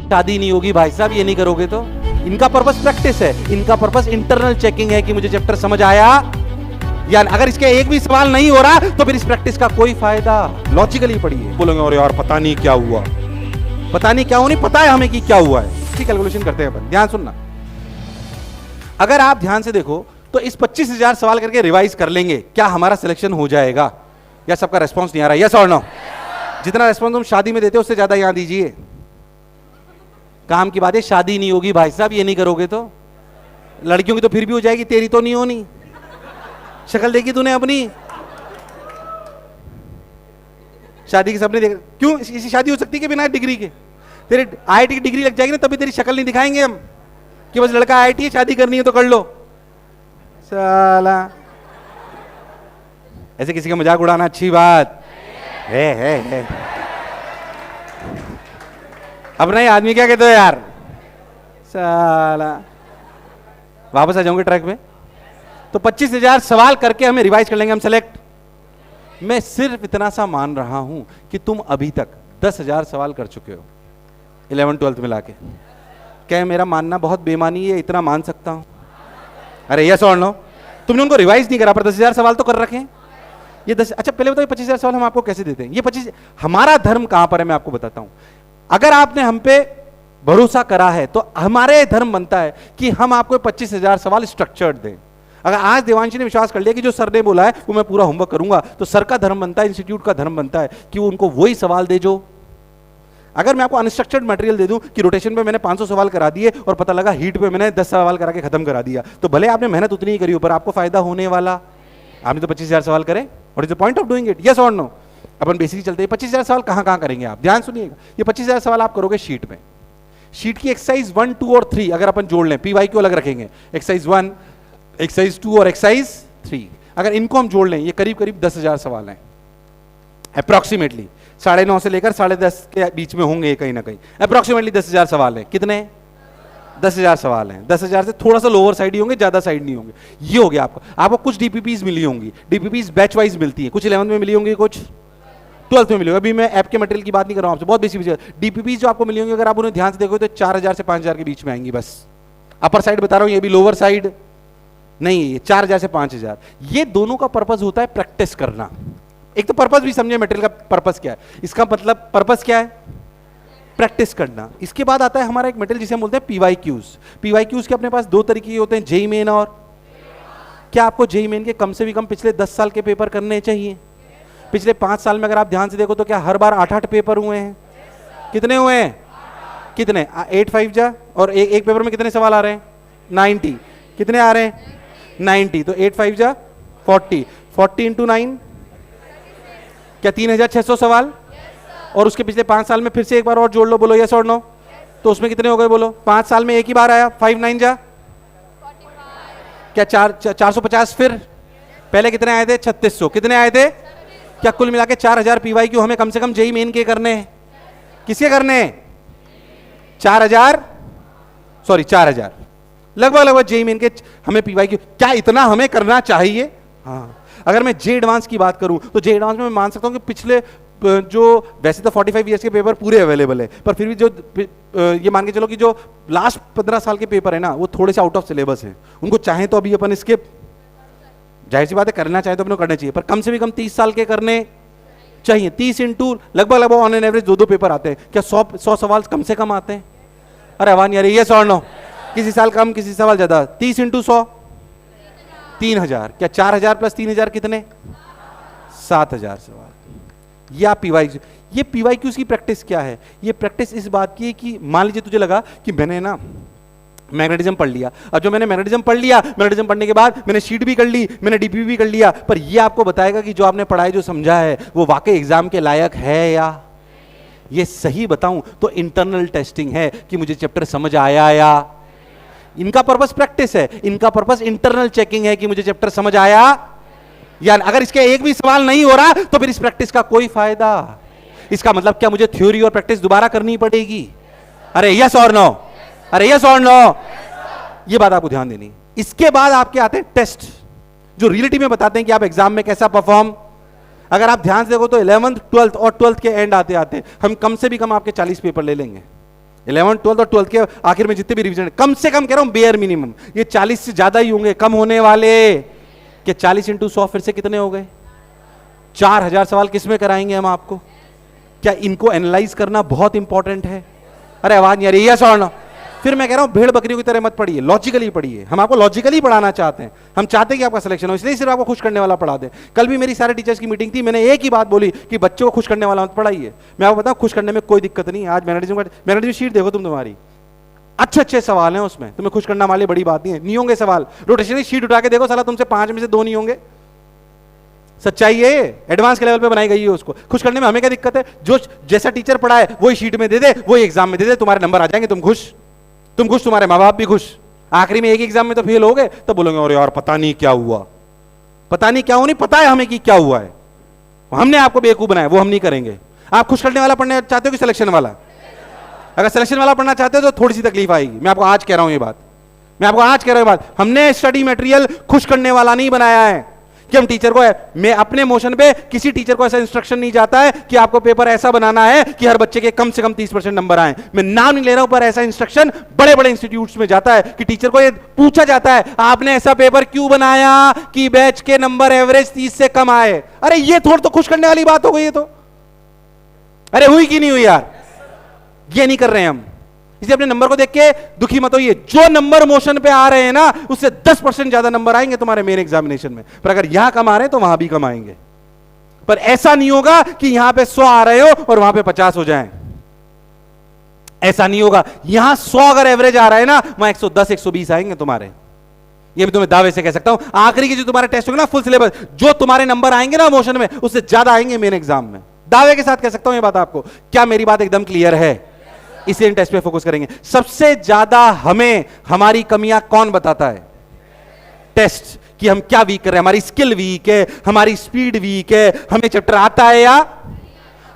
शादी नहीं होगी भाई साहब ये नहीं करोगे तो। इनका पर्पस प्रैक्टिस है, इनका पर्पस इंटरनल चेकिंग है कि मुझे चैप्टर समझ आया या अगर इसके एक भी सवाल नहीं हो रहा तो फिर इस प्रैक्टिस का कोई फायदा। लॉजिकली पढ़िए। बोलोगे और यार पता नहीं क्या हुआ, पता नहीं क्या हुआ, नहीं पता है हमें कि क्या हुआ है। इसकी कैलकुलेशन करते हैं अपन। ध्यान सुनना, अगर आप ध्यान से देखो तो इस 25,000 सवाल करके रिवाइज कर लेंगे, क्या हमारा सिलेक्शन हो जाएगा? या सबका रेस्पॉन्स नहीं आ रहा? यस और नो? जितना रेस्पॉन्स तुम शादी में देते हो उससे ज्यादा यहां दीजिए। काम की बात है, शादी नहीं होगी भाई साहब ये नहीं करोगे तो। लड़कियों की तो फिर भी हो जाएगी, तेरी तो नहीं होनी। शक्ल देखी तूने अपनी? शादी की सबने देख, क्यों इसी शादी हो सकती है कि बिना डिग्री के? तेरे आईआईटी की डिग्री लग जाएगी ना तभी तेरी शक्ल नहीं दिखाएंगे हम कि बस लड़का आईआईटी है, शादी करनी है तो कर लो। साला ऐसे किसी का मजाक उड़ाना अच्छी बात है। अब नहीं आदमी क्या कहते हो यार? साला वापस आ जाऊंगे ट्रैक पे। तो 25,000 सवाल करके हमें रिवाइज कर लेंगे हम सेलेक्ट। मैं सिर्फ इतना सा मान रहा हूं कि तुम अभी तक 10,000 सवाल कर चुके हो 11 12 मिला के। क्या मेरा मानना बहुत बेमानी है? इतना मान सकता हूं? अरे यस और नो? तुमने उनको रिवाइज नहीं करा पर 10,000 सवाल तो कर रखे हैं। ये 10, अच्छा पहले बताओ 25,000 सवाल हम आपको कैसे देते हैं? ये 25, हमारा धर्म कहां पर है मैं आपको बताता हूं। अगर आपने हम पे भरोसा करा है तो हमारे धर्म बनता है कि हम आपको 25,000 सवाल स्ट्रक्चर्ड दें। अगर आज देवांशी ने विश्वास कर लिया कि जो सर ने बोला है वो मैं पूरा होमवर्क करूंगा, तो सर का धर्म बनता है, इंस्टीट्यूट का धर्म बनता है कि वो उनको वही सवाल दे जो। अगर मैं आपको अनस्ट्रक्चर्ड मटेरियल दे दूं कि रोटेशन पे मैंने 500 सवाल करा दिए और पता लगा हीट पे मैंने 10 सवाल करा के खत्म करा दिया, तो भले आपने मेहनत उतनी ही करी ऊपर आपको फायदा होने वाला। आपने तो 25,000 सवाल करे। What is the point of doing it? Yes और नो? अपन बेसिकली चलते हैं। 25,000 सवाल कहां कहां करेंगे आप? ध्यान सुनिएगा। ये 25,000 सवाल आप करोगे शीट में। शीट की एक्सरसाइज 1 2 और 3 अगर अपन जोड़ लें, पीवाईक्यू अलग रखेंगे, एक्सरसाइज 1 एक्सरसाइज 2 और एक्सरसाइज 3, अगर इनको हम जोड़ लें ये करीब करीब 10,000 सवाल हैं अप्रोक्सीमेटली। 9:30 से लेकर 10:30 के बीच में होंगे कहीं ना कहीं। अप्रोक्सीमेटली 10,000 सवाल हैं। कितने? 10,000 सवाल हैं। 10,000 से थोड़ा सा लोअर साइड ही होंगे, ज्यादा साइड नहीं होंगे। ये हो गया आपको कुछ डीपीपीज मिली होंगी। डीपीपीज बैच वाइज मिलती है, कुछ 11th में मिली होंगी, कुछ 12th में मिली होगी। अभी मैं ऐप के मटेरियल की बात नहीं कर रहा हूं आपसे, बहुत बेसिक डीपीपीज जो आपको मिली होंगी अगर आप उन्हें ध्यान से देखोगे तो 4,000 से 5,000 के बीच में आएंगी बस। अपर साइड बता रहा हूं, ये भी लोअर साइड नहीं, 4,000 से 5,000। ये दोनों का पर्पस होता है प्रैक्टिस करना। एक तो पर्पस भी समझे मटेरियल का पर्पस क्या है। इसका मतलब पर्पस क्या है? प्रैक्टिस करना। इसके बाद आता है हमारा एक मटेरियल जिसे हम बोलते हैं पीवाईक्यूज। पीवाईक्यूज के अपने पास दो तरीके होते हैं, जेईई मेन और। क्या आपको जेईई मेन के कम से भी कम पिछले 10 साल के पेपर करने चाहिए? पिछले 5 साल में अगर आप ध्यान से देखो तो क्या हर बार 8-8 पेपर हुए हैं? कितने हुए हैं? कितने? 8 5 जा और एक पेपर में कितने सवाल आ रहे हैं? 90। कितने आ रहे हैं? 90। तो 8 5 जा 40, 40 इंटू 9 क्या 3,600 सवाल? और उसके पिछले 5 साल में फिर से एक बार और जोड़ लो, बोलो यस और नो? तो उसमें कितने हो गए बोलो? 5 साल में एक ही बार आया। 5 9 जा 45। क्या 450? फिर पहले कितने आए थे? 3600। कितने आए थे? क्या कुल मिला के 4,000 पीवाईक्यू हमें कम से कम जेईई मेन के करने हैं? किसके करने हैं? 4,000 लगभग जेईई मेन के हमें पीवाईक्यू। क्या इतना हमें करना चाहिए? हाँ। अगर मैं जे एडवांस की बात करूं तो जे एडवांस में मैं मान सकता हूं कि पिछले जो वैसे तो 45 ईयर्स के पेपर पूरे अवेलेबल है, पर फिर भी जो ये मान के चलो कि जो लास्ट 15 साल के पेपर है ना वो थोड़े से आउट ऑफ सिलेबस है। उनको चाहे तो अभी अपन स्किप, जाहिर सी बात है करना चाहे तो अपने करना चाहिए, पर कम से भी कम 30 साल के करने चाहिए। 30 इंटू लगभग ऑन एन एवरेज 2-2 पेपर आते हैं। क्या 100 सवाल कम से कम आते हैं? अरे आवाज यार यस और नो? किसी साल कम, किसी सवाल ज्यादा। 30 इंटू 100 3,000। क्या 4,000 प्लस 3,000 कितने? 7,000 सवाल। या पीवाईक्यू। ये पीवाईक्यूज की प्रैक्टिस क्या है? ये प्रैक्टिस इस बात की है कि मान लीजिए तुझे लगा कि मैंने ना मैग्नेटिज्म पढ़ लिया। अब जो मैंने मैग्नेटिज्म पढ़ लिया, मैग्नेटिज्म पढ़ने के बाद मैंने शीट भी कर ली, मैंने डीपी भी कर लिया, पर ये आपको बताएगा कि जो आपने पढ़ाई जो समझा है वो वाकई एग्जाम के लायक है या? ये सही बताऊं तो इंटरनल टेस्टिंग है कि मुझे चैप्टर समझ आया या? इनका पर्पस प्रैक्टिस है, इनका पर्पस इंटरनल चेकिंग है कि मुझे चैप्टर समझ आया या अगर इसके एक भी सवाल नहीं हो रहा तो फिर इस प्रैक्टिस का कोई फायदा। इसका मतलब क्या मुझे थ्योरी और प्रैक्टिस दोबारा करनी पड़ेगी? अरे यस और नो? अरे यस और नो? ये बात आपको ध्यान देनी। इसके बाद आपके आते हैं टेस्ट जो रियलिटी में बताते हैं कि आप एग्जाम में कैसा परफॉर्म। अगर आप ध्यान से देखो तो 11th 12th और 12th के एंड आते आते हम कम से भी कम आपके 40 पेपर ले लेंगे। 11, 12 और 12 के आखिर में जितने भी रिवीजन, कम से कम कह रहा हूं बेयर मिनिमम ये 40 से ज्यादा ही होंगे, कम होने वाले। कि 40 इंटू 100 फिर से कितने हो गए? 4000 सवाल किसमें कराएंगे हम आपको? क्या इनको एनालाइज करना बहुत इंपॉर्टेंट है? अरे आवाज नहीं आ रही है सवाल? फिर मैं कह रहा हूं भेड़ बकरियों की तरह मत पढ़िए, लॉजिकली पढ़िए। हम आपको लॉजिकली पढ़ाना चाहते हैं, हम चाहते हैं कि आपका सिलेक्शन हो, इसलिए सिर्फ आपको खुश करने वाला पढ़ा दें। कल भी मेरी सारे टीचर्स की मीटिंग थी, मैंने एक ही बात बोली कि बच्चों को खुश करने वाला मत पढ़ाइए। मैं आपको बताऊं खुश करने में कोई दिक्कत नहीं। आज मैनेजमेंट शीट देखो तुम, तुम्हारी अच्छे अच्छे सवाल हैं उसमें, तुम्हें खुश करना वाली बड़ी बात नहीं होंगे सवाल। रोटेशनल शीट उठा के देखो, साला तुमसे 5 में से 2 नहीं होंगे। सच्चाई है, एडवांस के लेवल पे बनाई गई है। उसको खुश करने में हमें क्या दिक्कत है? जो जैसा टीचर पढ़ाए वही शीट में दे दे, वही एग्जाम में दे दे, तुम्हारे नंबर आ जाएंगे, तुम खुश, तुम्हारे माँ बाप भी खुश। आखिरी में एक एग्जाम में तो फेल हो गए, तो बोलोगे अरे यार पता नहीं क्या हुआ, पता नहीं क्या हुआ, नहीं पता है हमें कि क्या हुआ है, हमने आपको बेवकूफ बनाया, वो हम नहीं करेंगे। आप खुश करने वाला पढ़ने चाहते हो कि सिलेक्शन वाला? अगर सिलेक्शन वाला पढ़ना चाहते हो तो थोड़ी सी तकलीफ आएगी। मैं आपको आज कह रहा हूं ये बात, मैं आपको आज कह रहा हूं ये बात। हमने स्टडी मटेरियल खुश करने वाला नहीं बनाया है कि हम टीचर को मैं अपने मोशन पे किसी टीचर को ऐसा इंस्ट्रक्शन नहीं जाता है कि आपको पेपर ऐसा बनाना है कि हर बच्चे के कम से कम 30% नंबर आए। मैं नाम नहीं ले रहा हूं, पर ऐसा इंस्ट्रक्शन बड़े बड़े इंस्टीट्यूट्स में जाता है कि टीचर को ये पूछा जाता है आपने ऐसा पेपर क्यों बनाया कि बैच के नंबर एवरेज 30 से कम आए। अरे ये थोड़ा तो खुश करने वाली बात हो गई है। तो अरे हुई कि नहीं हुई यार? ये नहीं कर रहे हैं हम, इसलिए अपने नंबर को देख के दुखी मत होइए। जो नंबर मोशन पे आ रहे हैं ना, उससे 10% ज्यादा नंबर आएंगे तुम्हारे मेन एग्जामिनेशन में। पर अगर यहां कम आ रहे हैं तो वहां भी कम आएंगे। पर ऐसा नहीं होगा कि यहां पे 100 आ रहे हो और वहां पे 50 हो जाएं। ऐसा नहीं होगा। यहां 100 अगर एवरेज आ रहा है ना, वहां 110 120 आएंगे तुम्हारे। ये भी तुम्हें दावे से कह सकता हूं। आखिरी की जो तुम्हारे टेस्ट होगा ना, फुल सिलेबस, जो तुम्हारे नंबर आएंगे ना मोशन में, उससे ज्यादा आएंगे मेन एग्जाम में। दावे के साथ कह सकता हूं ये बात आपको। क्या मेरी बात एकदम क्लियर है? इसे इन टेस्ट पे फोकस करेंगे। सबसे ज्यादा हमें हमारी कमियां कौन बताता है? टेस्ट। कि हम क्या वीक कर रहे हैं, हमारी स्किल वीक है, हमारी स्पीड वीक है, हमें चैप्टर आता है या?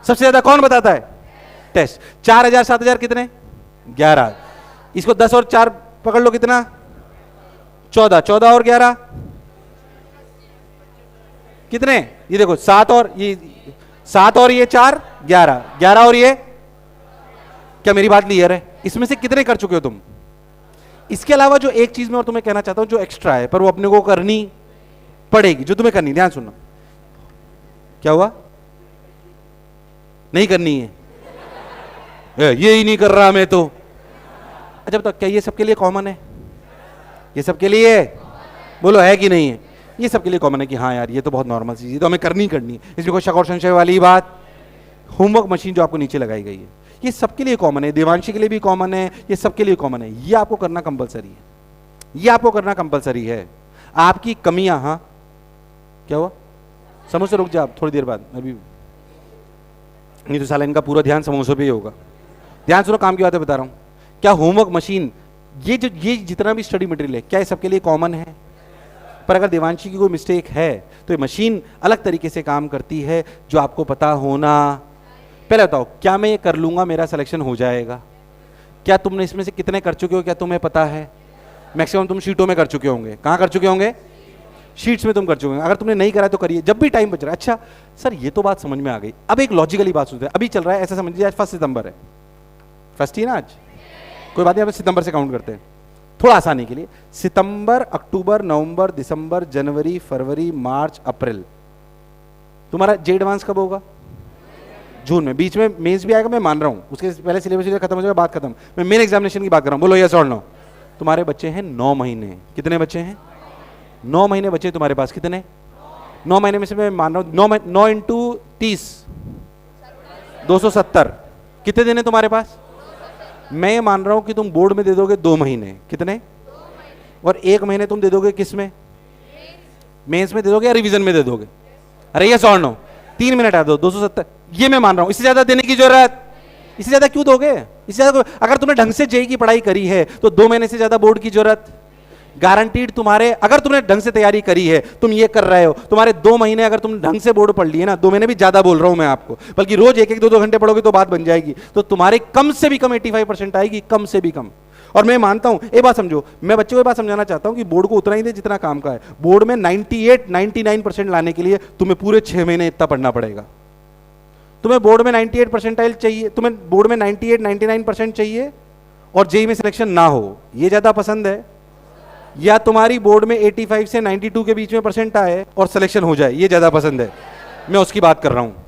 सबसे ज्यादा कौन बताता है? टेस्ट। 4000 7000 कितने? 11। इसको 10 और 4 पकड़ लो, कितना? 14। 14 और 11 कितने? ये देखो 7 और ये 7 और ये 4 11। 11 और ये, क्या मेरी बात क्लियर है? इसमें से कितने कर चुके हो तुम? इसके अलावा जो एक चीज मैं और तुम्हें कहना चाहता हूं, जो एक्स्ट्रा है पर वो अपने को करनी पड़ेगी, जो तुम्हें करनी, ध्यान सुनना। क्या हुआ? नहीं करनी है? ये ही नहीं कर रहा मैं तो। अच्छा बताओ, क्या ये सबके लिए कॉमन है? ये सबके लिए बोलो है कि नहीं है? ये सबके लिए कॉमन है कि हाँ यार ये तो बहुत नॉर्मल चीज है, तो हमें करनी करनी। इसमें कोई शक और संशय वाली बात? होमवर्क मशीन जो आपको नीचे लगाई गई है, ये सबके लिए कॉमन है, देवांशी के लिए भी कॉमन है, ये सबके लिए कॉमन है। ये आपको करना कंपलसरी है, ये आपको करना कंपलसरी है। आपकी कमियां, हाँ क्या हुआ? समोसे रुक जा आप थोड़ी देर बाद, अभी नहीं तो साला इनका पूरा ध्यान समोसों पे ही होगा। ध्यान सुनो, काम की बातें बता रहा हूं। क्या होमवर्क मशीन, ये जितना भी स्टडी मटेरियल है, क्या ये सबके लिए कॉमन है? पर अगर देवांशी की कोई मिस्टेक है तो ये मशीन अलग तरीके से काम करती है, जो आपको पता होना। पहले बताओ, क्या मैं ये कर लूंगा मेरा सिलेक्शन हो जाएगा? क्या तुमने इसमें से कितने कर चुके हो, क्या तुम्हें पता है? मैक्सिमम तुम शीटों में कर चुके होंगे। कहां कर चुके होंगे? शीट्स में तुम कर चुके होंगे। अगर तुमने नहीं करा तो करिए, जब भी टाइम बच रहा है। अच्छा सर, ये तो बात समझ में आ गई। अब एक लॉजिकली बात सुनते हैं। अभी चल रहा है, ऐसा समझिए आज 1 सितंबर है, फर्स्ट ही ना आज, कोई बात नहीं, अब सितंबर से काउंट करते हैं थोड़ा आसानी के लिए। सितंबर, अक्टूबर, नवंबर, दिसंबर, जनवरी, फरवरी, मार्च, अप्रैल। तुम्हारा जे एडवांस कब होगा? जून में। बीच में मेंस भी आएगा, मैं मान रहा हूं, उसके पहले सिलेबस खत्म हो जाएगा, बात खत्म। मैं मेन एग्जामिनेशन की बात कर रहा हूं। बोलो यस और नो। तुम्हारे बच्चे हैं 9 महीने। कितने बच्चे हैं? 9 महीने बच्चे तुम्हारे पास। कितने? 9 महीने में से मैं मान रहा हूं 9 इंटू 30 270। कितने दिन है तुम्हारे पास? मैं ये मान रहा हूं कि तुम बोर्ड में दे दोगे 2 महीने। कितने? और 1 महीने तुम दे दोगे किस में? मेंस में दे दोगे या रिवीजन में दे दोगे? अरे यस और नो। 3 मिनट आ दो, 270, ये मैं मान रहा हूं। इससे ज्यादा देने की जरूरत? इससे ज्यादा क्यों दोगे? इससे ज्यादा अगर तुमने ढंग से जेई की पढ़ाई करी है तो 2 महीने से ज्यादा बोर्ड की जरूरत गारंटीड तुम्हारे। अगर तुमने ढंग से तैयारी करी है, तुम ये कर रहे हो, तुम्हारे 2 महीने अगर तुम ढंग से बोर्ड पढ़ लिए ना, 2 महीने भी ज्यादा बोल रहा हूं मैं आपको, बल्कि रोज 1-1 2-2 घंटे पढ़ोगे तो बात बन जाएगी, तो तुम्हारे कम से भी कम 85% आएगी, कम से भी कम। और मैं मानता हूं, एक बात समझो, मैं बच्चों को बात समझाना चाहता हूं कि बोर्ड को उतना ही दे जितना काम का है। बोर्ड में 98-99% लाने के लिए तुम्हें पूरे 6 महीने इतना पढ़ना पड़ेगा। तुम्हें बोर्ड में 98 परसेंटाइल चाहिए, तुम्हें बोर्ड में 98 99% चाहिए और जेई में सिलेक्शन ना हो, ये ज्यादा पसंद है, या तुम्हारी बोर्ड में 85 से 92 के बीच में परसेंट आए और सिलेक्शन हो जाए, ये ज्यादा पसंद है? मैं उसकी बात कर रहा हूं।